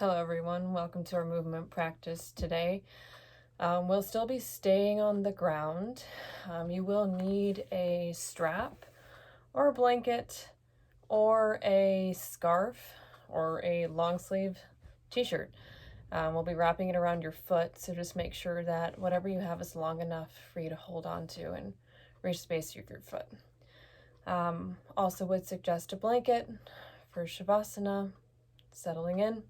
Hello everyone, welcome to our movement practice today. We'll still be staying on the ground. You will need a strap or a blanket or a scarf or a long sleeve t-shirt. We'll be wrapping it around your foot, so just make sure that whatever you have is long enough for you to hold on to and reach the base of your foot. Also would suggest a blanket for Shavasana, settling in.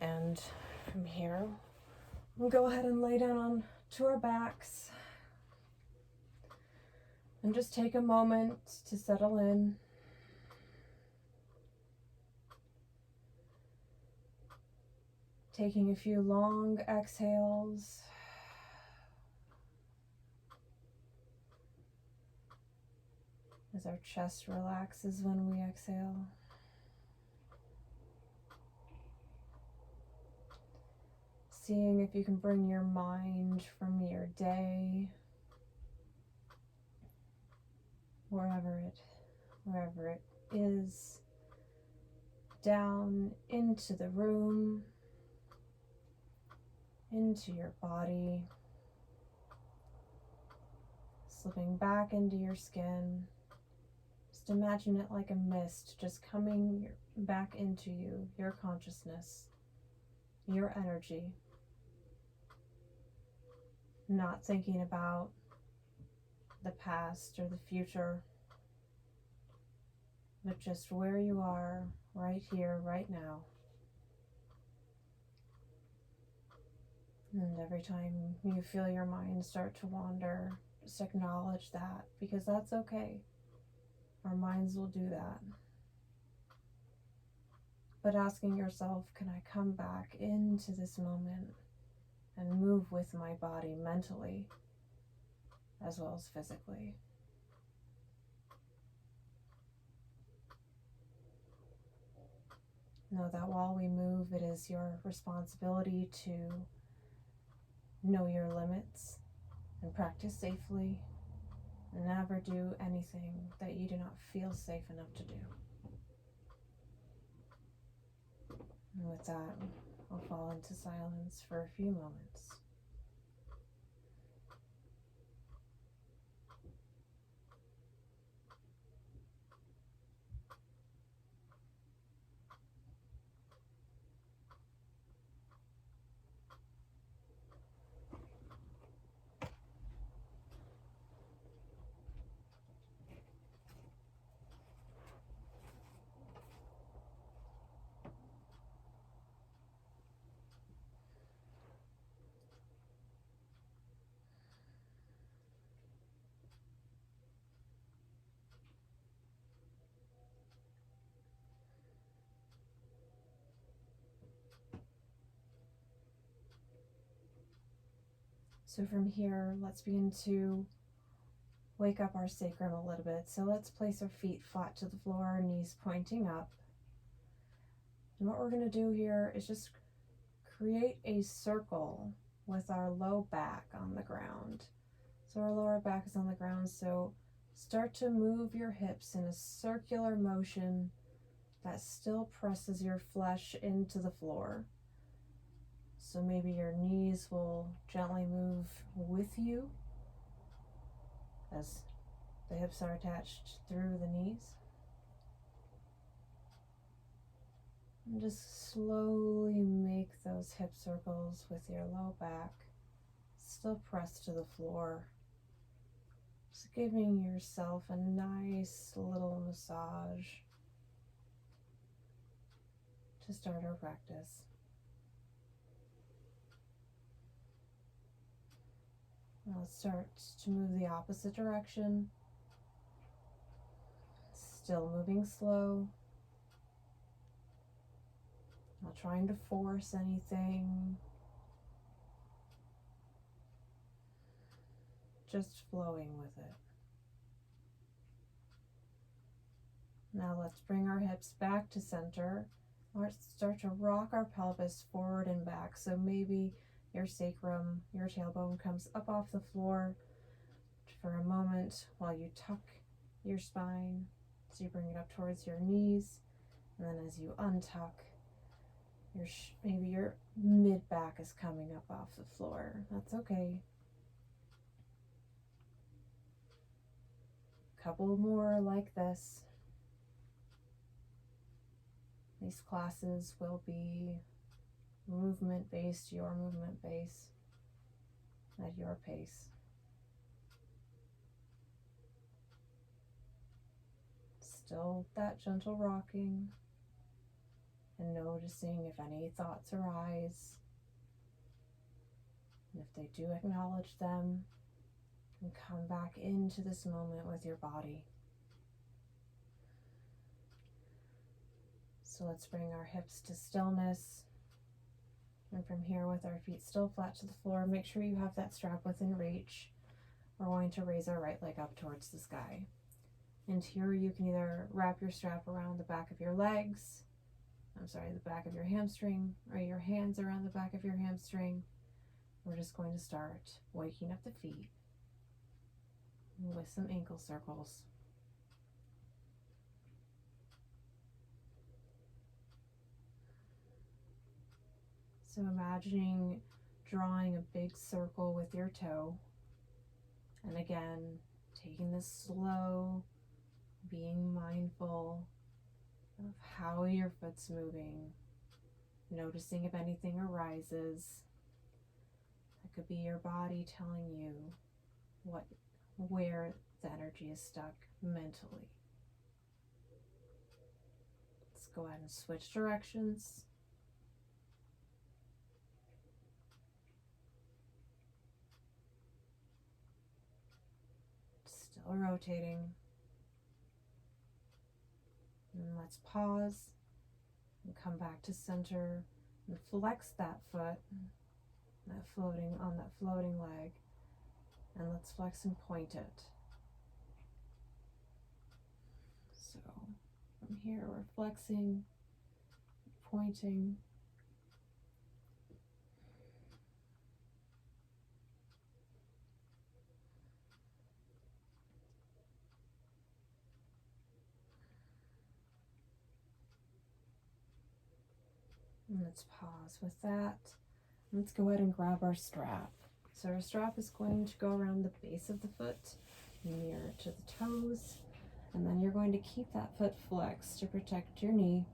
And from here, we'll go ahead and lay down onto our backs and just take a moment to settle in. Taking a few long exhales. As our chest relaxes when we exhale. Seeing if you can bring your mind from your day, wherever it is, down into the room, into your body, slipping back into your skin. Just imagine it like a mist just coming back into you, your consciousness, your energy. Not thinking about the past or the future, but just where you are, right here, right now. And every time you feel your mind start to wander, just acknowledge that, because that's okay. Our minds will do that. But asking yourself, can I come back into this moment and move with my body mentally as well as physically? Know that while we move, it is your responsibility to know your limits and practice safely, and never do anything that you do not feel safe enough to do. And with that, I'll fall into silence for a few moments. So from here, let's begin to wake up our sacrum a little bit. So let's place our feet flat to the floor, knees pointing up. And what we're going to do here is just create a circle with our low back on the ground. So our lower back is on the ground, so start to move your hips in a circular motion that still presses your flesh into the floor. So maybe your knees will gently move with you as the hips are attached through the knees. And just slowly make those hip circles with your low back still pressed to the floor. Just giving yourself a nice little massage to start our practice. Now let's start to move the opposite direction. Still moving slow. Not trying to force anything. Just flowing with it. Now let's bring our hips back to center. Let's start to rock our pelvis forward and back. So maybe your sacrum, your tailbone comes up off the floor for a moment while you tuck your spine. So you bring it up towards your knees, and then as you untuck, Maybe your mid back is coming up off the floor. That's okay. Couple more like this. These classes will be movement based, your movement based, at your pace. Still that gentle rocking and noticing if any thoughts arise. And if they do, acknowledge them and come back into this moment with your body. So let's bring our hips to stillness. And from here, with our feet still flat to the floor, make sure you have that strap within reach. We're going to raise our right leg up towards the sky. And here you can either wrap your strap around the back of your legs, the back of your hamstring, or your hands around the back of your hamstring. We're just going to start waking up the feet with some ankle circles. So imagining drawing a big circle with your toe, and again, taking this slow, being mindful of how your foot's moving, noticing if anything arises. That could be your body telling you where the energy is stuck mentally. Let's go ahead and switch directions. Still rotating. And let's pause and come back to center and flex that foot, that floating leg, and let's flex and point it. So from here we're flexing, pointing. And let's pause with that. Let's go ahead and grab our strap. So our strap is going to go around the base of the foot, near to the toes, and then you're going to keep that foot flexed to protect your knee,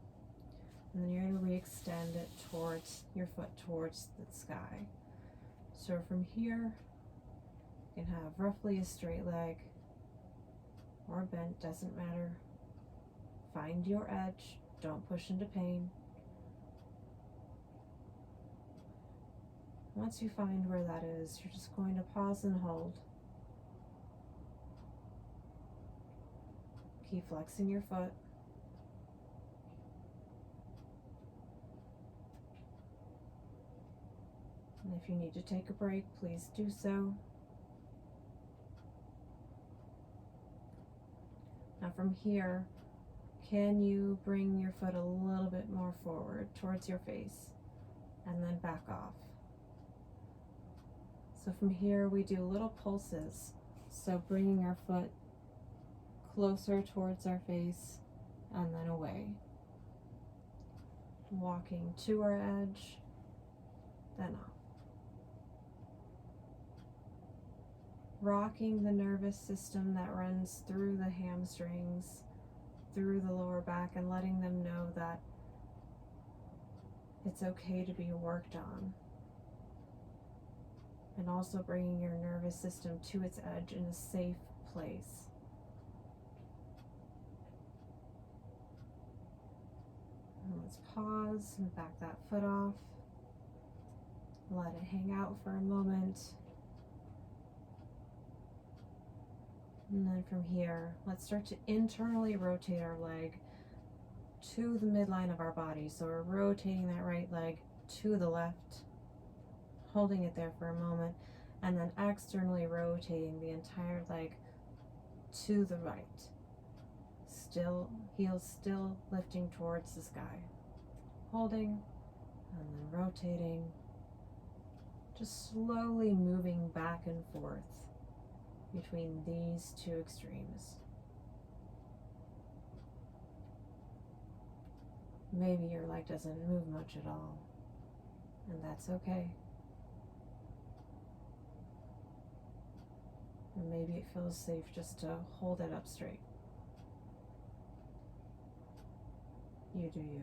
and then you're going to re-extend it towards your foot, towards the sky. So from here, you can have roughly a straight leg or bent, doesn't matter. Find your edge, don't push into pain. Once you find where that is, you're just going to pause and hold. Keep flexing your foot. And if you need to take a break, please do so. Now from here, can you bring your foot a little bit more forward towards your face and then back off? So from here we do little pulses. So bringing our foot closer towards our face and then away. Walking to our edge, then off. Rocking the nervous system that runs through the hamstrings, through the lower back, and letting them know that it's okay to be worked on. And also bringing your nervous system to its edge in a safe place. And let's pause and back that foot off. Let it hang out for a moment. And then from here, let's start to internally rotate our leg to the midline of our body. So we're rotating that right leg to the left, holding it there for a moment, and then externally rotating the entire leg to the right. Still, heels still lifting towards the sky. Holding, and then rotating, just slowly moving back and forth between these two extremes. Maybe your leg doesn't move much at all, and that's okay. And maybe it feels safe just to hold it up straight. You do you.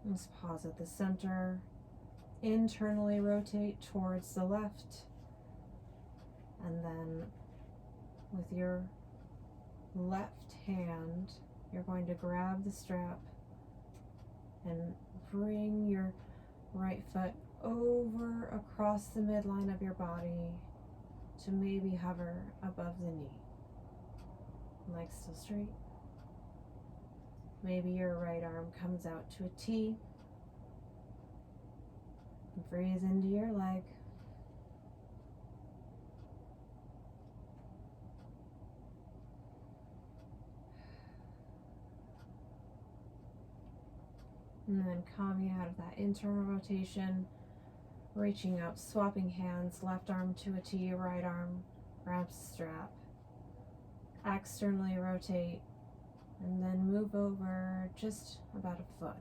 Let's pause at the center. Internally rotate towards the left. And then with your left hand, you're going to grab the strap and bring your right foot over across the midline of your body to maybe hover above the knee. Legs still straight. Maybe your right arm comes out to a T. And breathe into your leg. And then coming out of that internal rotation, reaching up, swapping hands, left arm to a T, right arm grabs the strap. Externally rotate, and then move over just about a foot.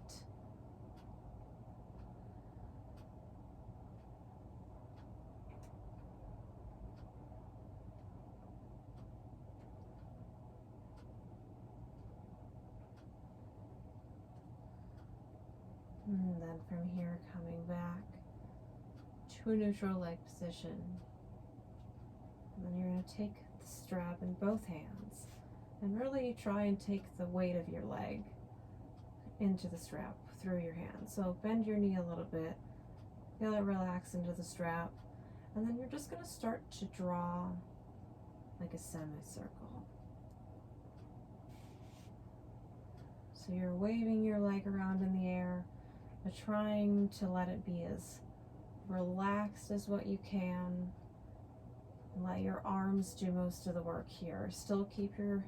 And then from here, coming back to a neutral leg position. And then you're going to take the strap in both hands and really try and take the weight of your leg into the strap through your hands. So bend your knee a little bit, feel it relax into the strap, and then you're just going to start to draw like a semicircle. So you're waving your leg around in the air, but trying to let it be as relaxed as what you can. Let your arms do most of the work here. Still keep your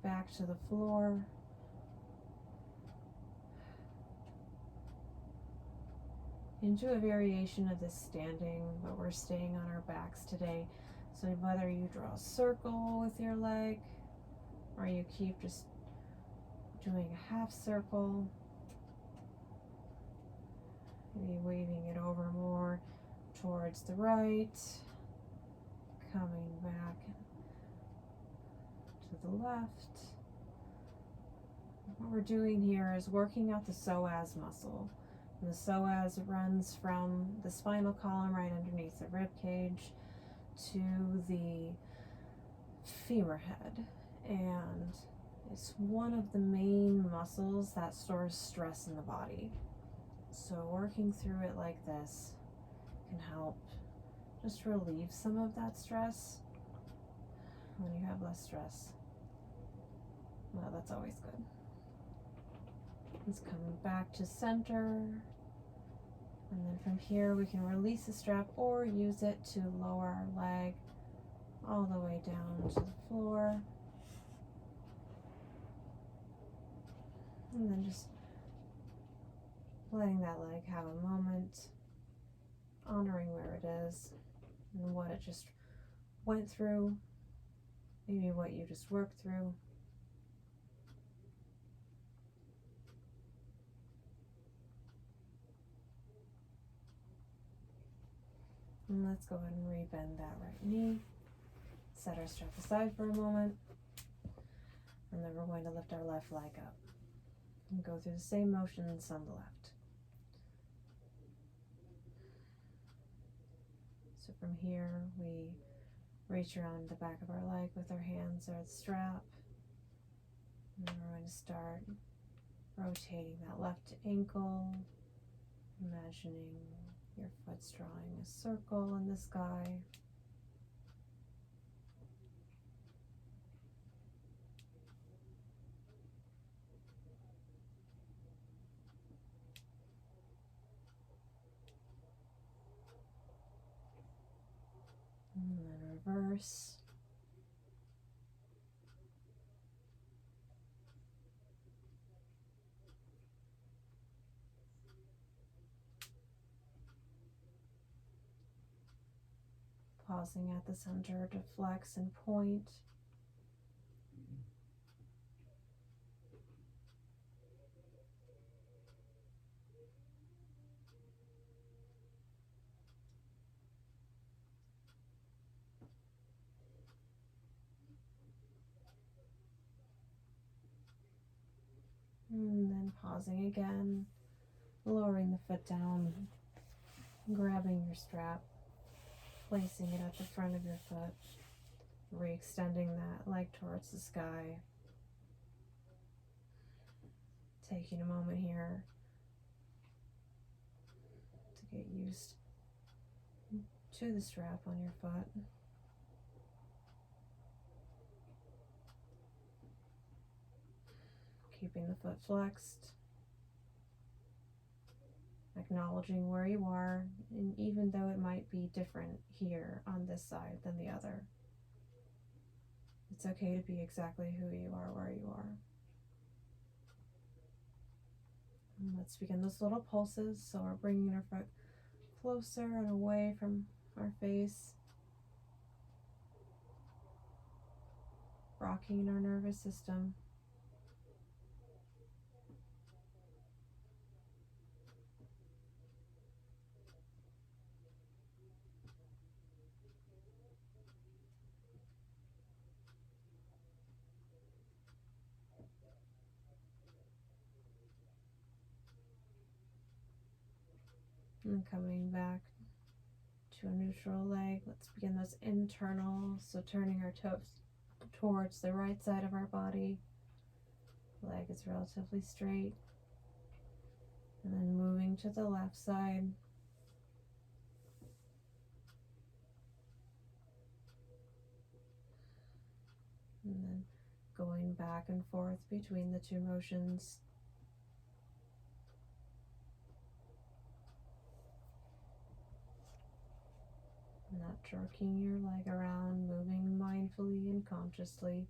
back to the floor. And do a variation of this standing, but we're staying on our backs today. So whether you draw a circle with your leg, or you keep just doing a half circle, maybe waving it over more towards the right, coming back to the left. What we're doing here is working out the psoas muscle. And the psoas runs from the spinal column right underneath the rib cage to the femur head. And it's one of the main muscles that stores stress in the body. So working through it like this can help just relieve some of that stress when you have less stress. Well, that's always good. It's coming back to center. And then from here we can release the strap or use it to lower our leg all the way down to the floor. And then just letting that leg have a moment, honoring where it is and what it just went through, maybe what you just worked through. And let's go ahead and rebend that right knee. Set our strap aside for a moment. And then we're going to lift our left leg up and go through the same motions on the left. So from here, we reach around the back of our leg with our hands or the strap. And then we're going to start rotating that left ankle, imagining your foot's drawing a circle in the sky. And then reverse. Pausing at the center to flex and point. pausing again, lowering the foot down, grabbing your strap, placing it at the front of your foot, re-extending that leg towards the sky. Taking a moment here to get used to the strap on your foot. Keeping the foot flexed, acknowledging where you are, and even though it might be different here on this side than the other, it's okay to be exactly who you are where you are. And let's begin those little pulses. So we're bringing our foot closer and away from our face, rocking our nervous system. And coming back to a neutral leg. Let's begin those internal. So turning our toes towards the right side of our body. Leg is relatively straight. And then moving to the left side. And then going back and forth between the two motions. Not jerking your leg around, moving mindfully and consciously.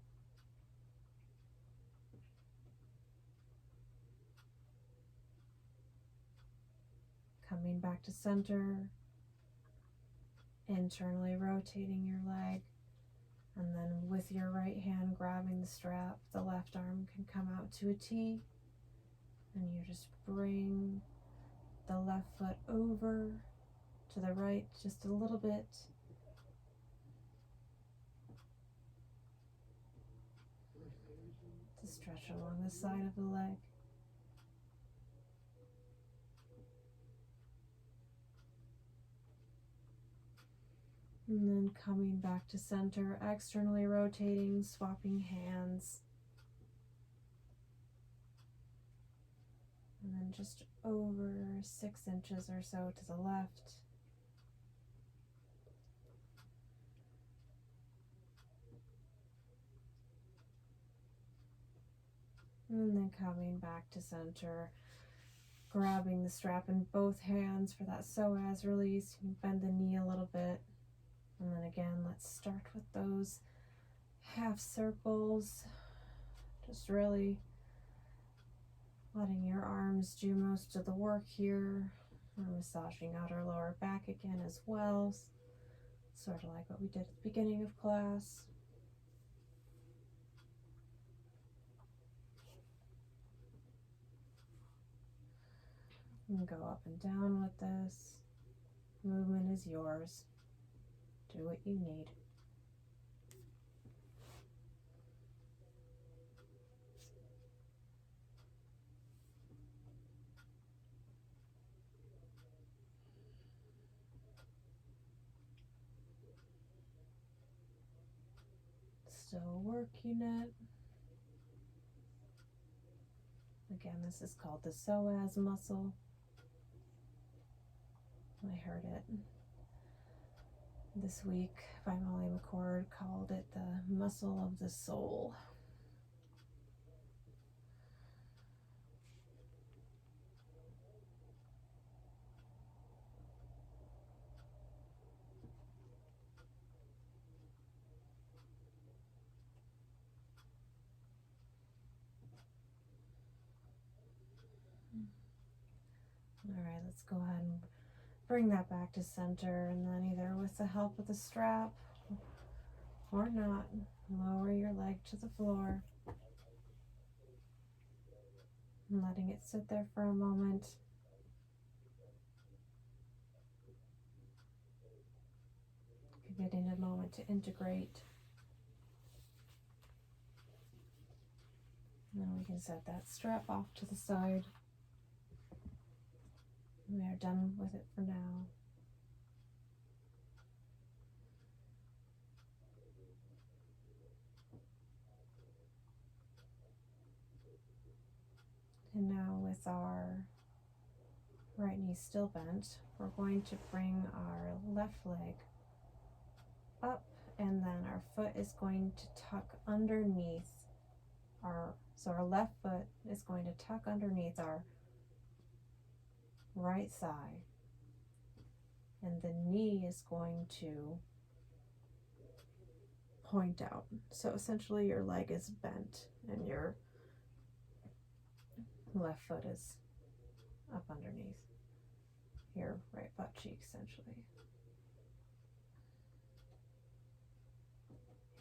Coming back to center, internally rotating your leg, and then with your right hand grabbing the strap, the left arm can come out to a T, and you just bring the left foot over to the right just a little bit. To stretch along the side of the leg. And then coming back to center, externally rotating, swapping hands. And then just over 6 inches or so to the left. And then coming back to center, grabbing the strap in both hands for that psoas release. You can bend the knee a little bit. And then again, let's start with those half circles. Just really letting your arms do most of the work here. We're massaging out our lower back again as well. Sort of like what we did at the beginning of class. You can go up and down with this. Movement is yours. Do what you need. Still working it. Again, this is called the psoas muscle. I heard it this week by Molly McCord, called it the muscle of the soul. All right, let's go ahead and bring that back to center, and then either with the help of the strap or not, lower your leg to the floor, and letting it sit there for a moment. Giving it a moment to integrate. And then we can set that strap off to the side. We are done with it for now. And now with our right knee still bent, we're going to bring our left leg up, and then our foot is going to tuck underneath so our left foot is going to tuck underneath our right thigh, and the knee is going to point out. So essentially your leg is bent and your left foot is up underneath your right butt cheek, essentially.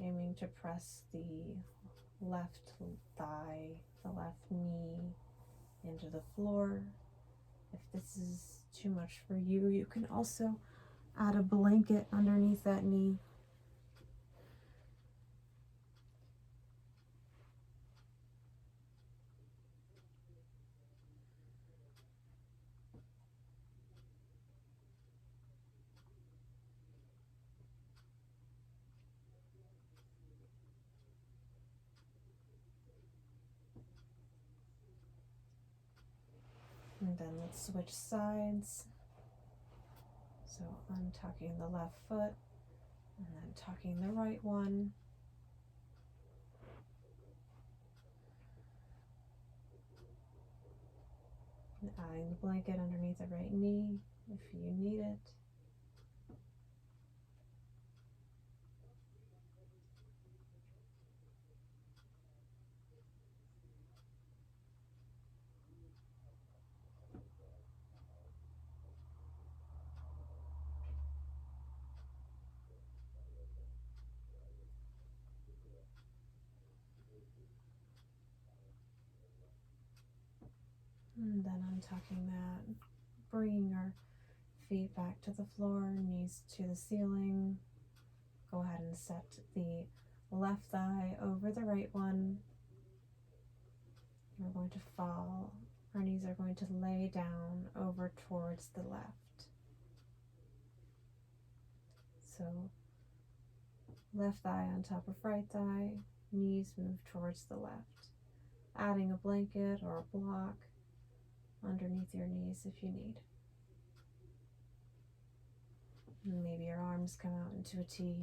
Aiming to press the left thigh, the left knee into the floor. If this is too much for you, you can also add a blanket underneath that knee. And then let's switch sides. So untucking the left foot and then tucking the right one. And adding the blanket underneath the right knee if you need it. And then untucking that, bringing our feet back to the floor, knees to the ceiling. Go ahead and set the left thigh over the right one. We're going to fall. Our knees are going to lay down over towards the left. So left thigh on top of right thigh, knees move towards the left. Adding a blanket or a block underneath your knees if you need. And maybe your arms come out into a T.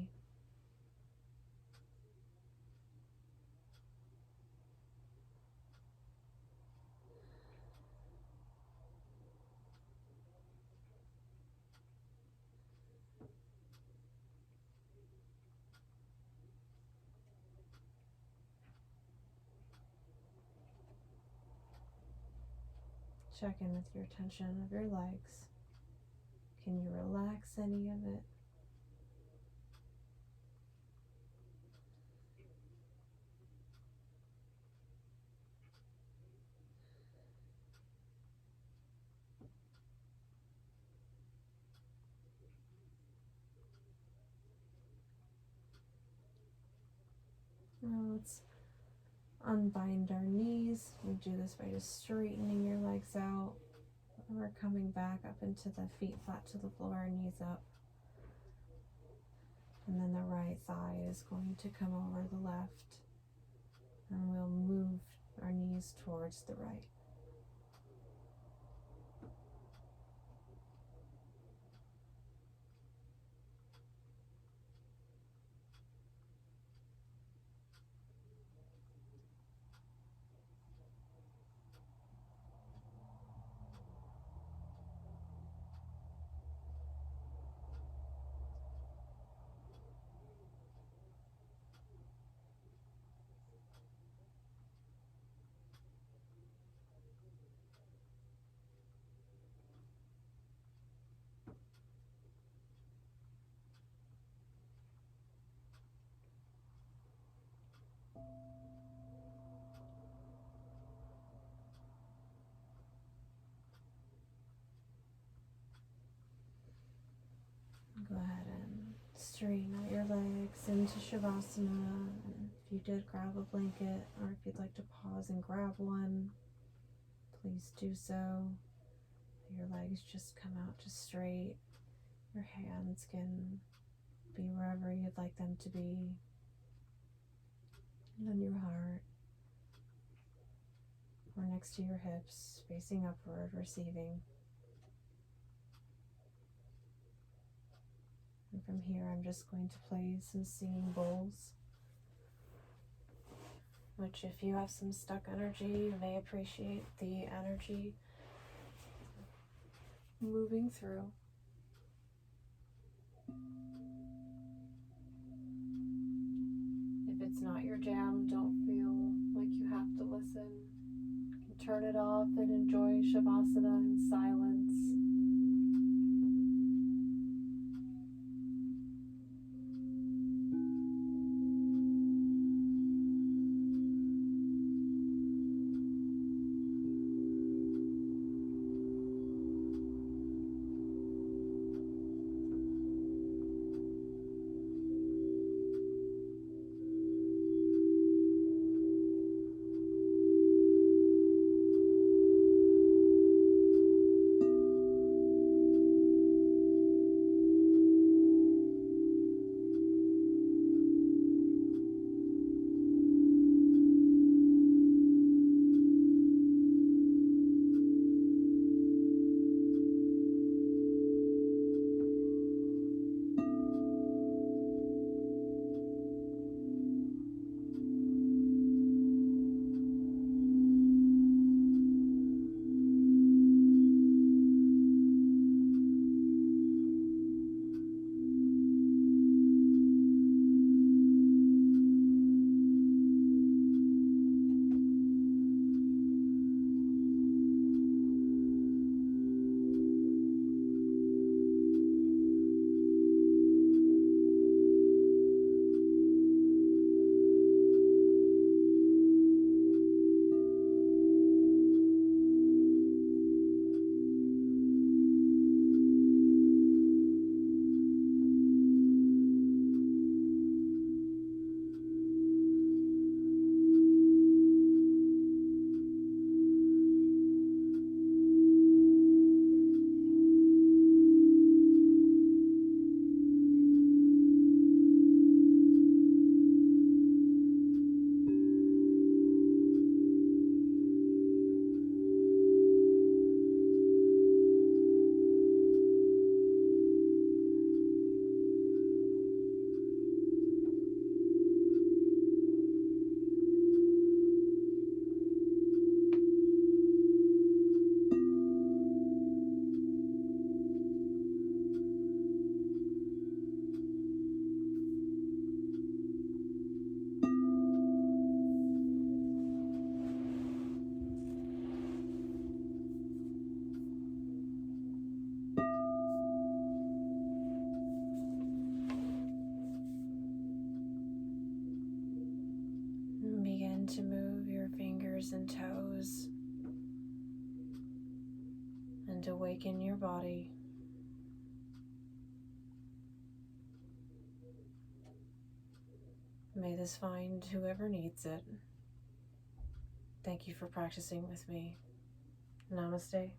Check in with your tension of your legs. Can you relax any of it? Now let's unbind our knees. We do this by just straightening your legs out. We're coming back up into the feet flat to the floor, knees up. And then the right thigh is going to come over the left. And we'll move our knees towards the right. Go ahead and straighten out your legs into Shavasana. And if you did grab a blanket, or if you'd like to pause and grab one, please do so. Your legs just come out just straight. Your hands can be wherever you'd like them to be. And then your heart, or next to your hips, facing upward, receiving. And from here, I'm just going to play some singing bowls, which if you have some stuck energy, you may appreciate the energy moving through. If it's not your jam, don't feel like you have to listen. You can turn it off and enjoy Shavasana in silence. To move your fingers and toes and awaken your body. May this find whoever needs it. Thank you for practicing with me. Namaste.